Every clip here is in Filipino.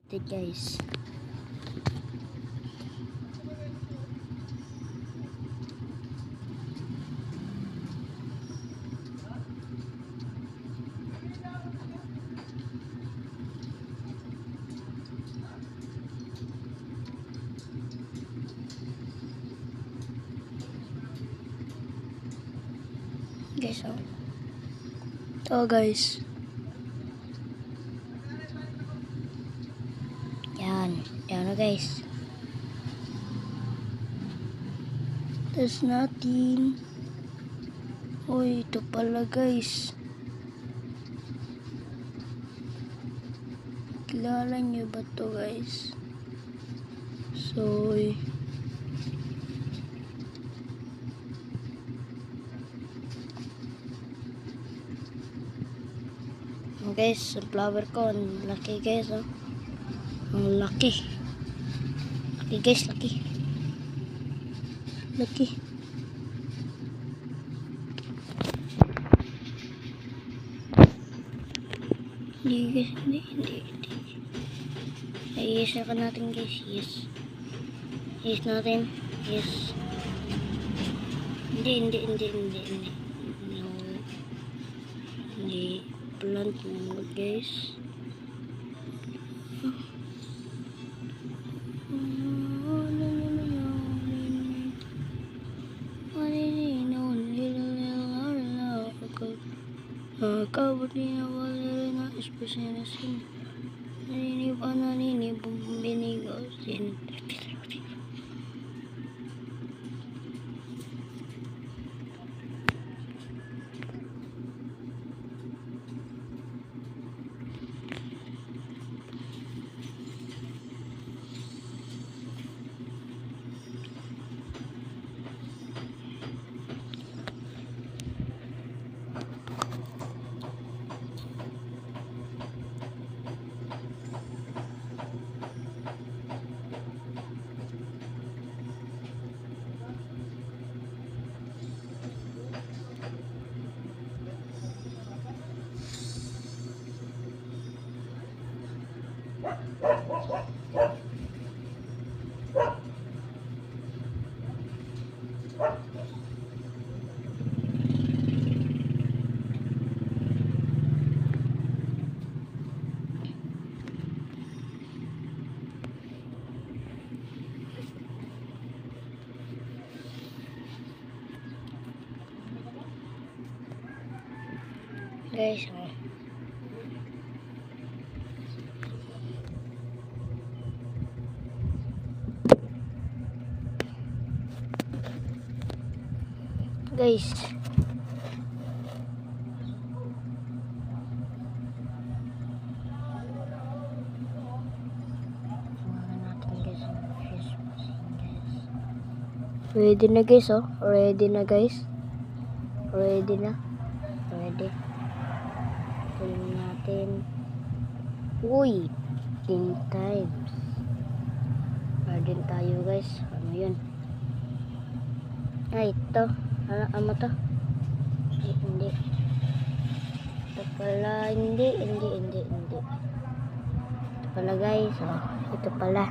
Guys. Guys, oh. Ito guys. Yan na guys. There's nothing. Uy, ito pala guys. Kilala nyo ba to guys? So, guys, ang flower ko, ang laki guys, oh. Ang laki. Laki guys, laki. Laki. Hindi guys, hindi. Yes ka natin guys, yes. Yes natin, yes. Hindi. No. Hindi. Plant mode guys. Kabut niya wala na espesyasin. Naninib buminigaw sin. Guys, oh. Guys, ready na guys, oh. Ready na guys. Ready. Tingnan natin. Uy, 10 times. Garden tayo guys. Ano yun? Ay, ito. Ano to? Ay, hindi. Ito pala. Hindi. Ito pala guys. Oh, ito pala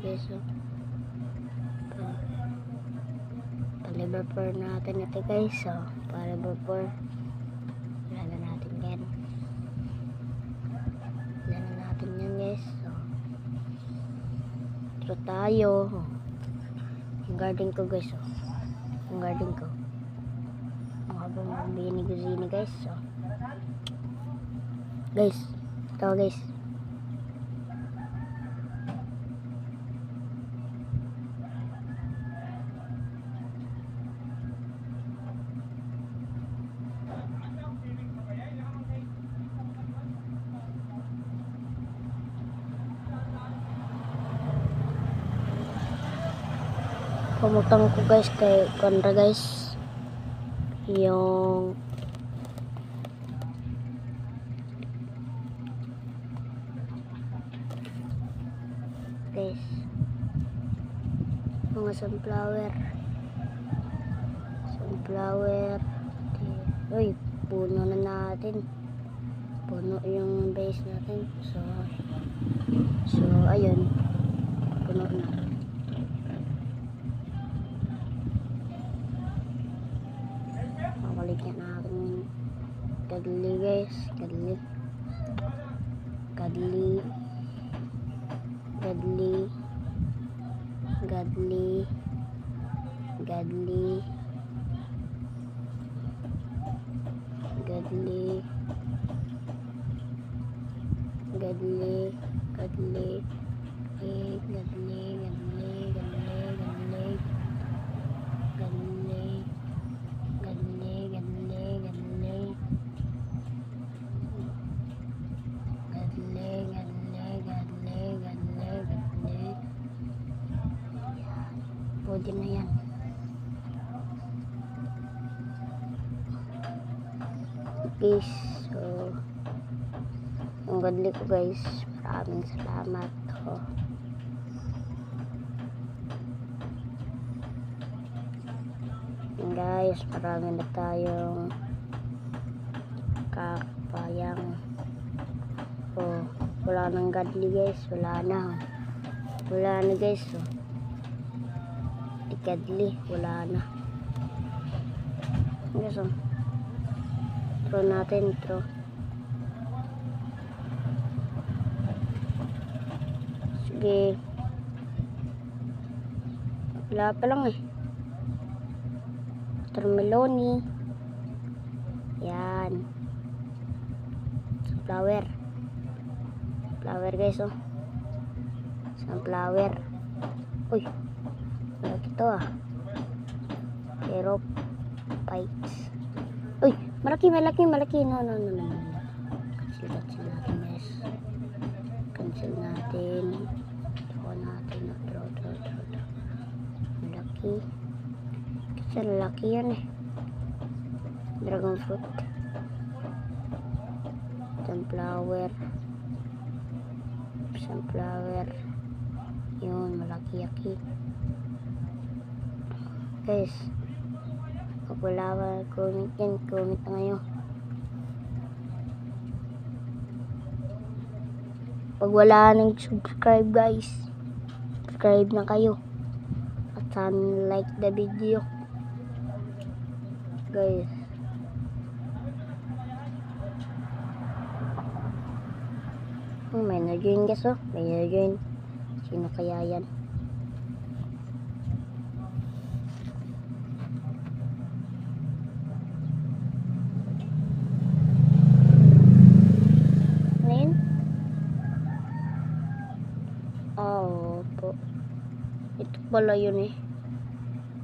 guys. Oh. Paliberper natin ito guys. Oh, paliberper. Lala natin yan guys. Oh. Ito tayo. Oh. Yung garden ko guys. Oh. Yung garden ko. Habang binig-zini guys. Oh. Guys. Ito guys. Pumutang ko guys kay Konra guys. Yung guys, mga sunflower. Uy, puno na natin. Puno yung base natin. So ayun. Puno na. Papaligyan natin yung kadli guys. Kadli. Pwede na yan. Okay, so ang gadli ko guys, maraming salamat. And guys, marami na tayong kakapayang. Wala nang gadli guys, wala na guys. Gadli, wala na. Guys, throw natin, throw. Sige. Wala pa lang eh. Watermelon. Yan. Sunflower. Flower guys, Sunflower. Uy. Ito pero pipes. Uy, malaki. No. Cancel natin guys. Cancel natin. Draw natin. Draw. Malaki. Kasi lalaki yan eh. Dragon fruit. Sunflower. Yun, malaki-yaki. Guys, pag wala ka comment yan, comment na ngayon. Pag wala nang subscribe guys, subscribe na kayo at sana like the video guys. May na-join guys, may na-join. Sino kaya yan? Ito pala yun eh.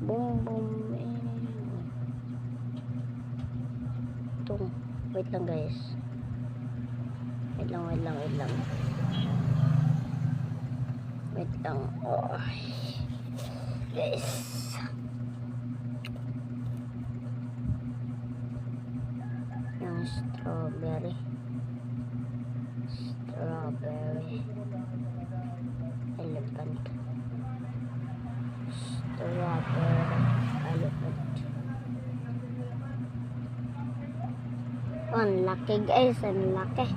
Boom. Ito. Wait lang guys. Wait lang. Oh. Guys. Yung strawberry. Elephant. Ang laki guys, ang laki.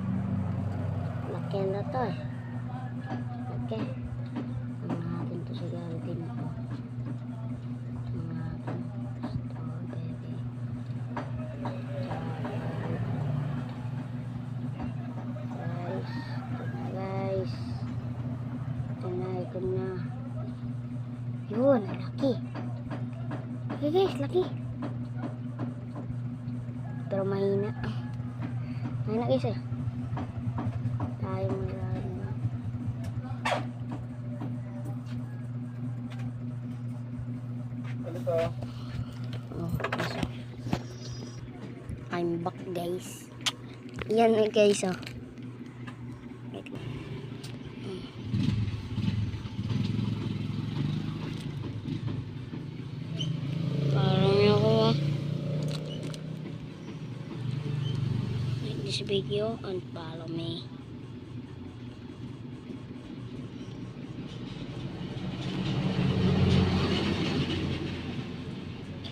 Laki na to eh. Laki. Ang natin to sa garden ko. Ang natin strawberry. Guys. Ito na. Yun, laki. Okay guys, laki. Pero mahina. Mahina guys eh. Tayo marami. I'm back guys. Yan guys this video and follow me.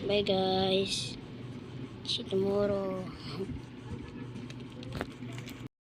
Bye guys. see tomorrow.